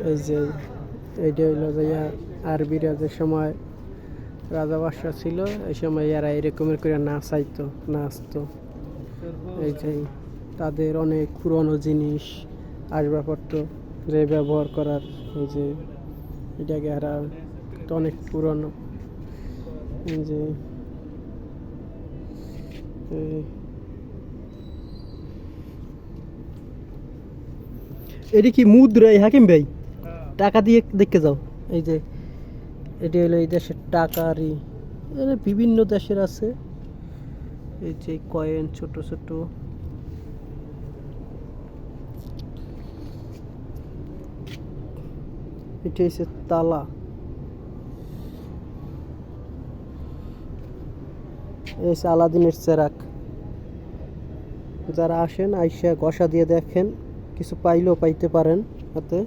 এই যে এইটা হইলো যাইয়া আরবিরা যে সময় রাজা বাদশাহ ছিল এই সময় এরা এরকমের করে নাচাইতো নাচতো। এই যে তাদের অনেক পুরনো জিনিস আসবাবপত্র যে ব্যবহার করার, এই যে এটাকে এরা অনেক পুরনো। এই যে এটি কি মুদ্রা হাকিম ভাই? টাকা দিয়ে দেখতে যাও। এই যে এটি হলো এই দেশের টাকারই, বিভিন্ন দেশের আছে। এই যে কয়েন ছোট ছোট, এটি হচ্ছে তালা। এই হচ্ছে আলাদিনের চেরাক। যারা আসেন আইসা ঘষা দিয়ে দেখেন, কিছু পাইলেও পাইতে পারেন হাতে।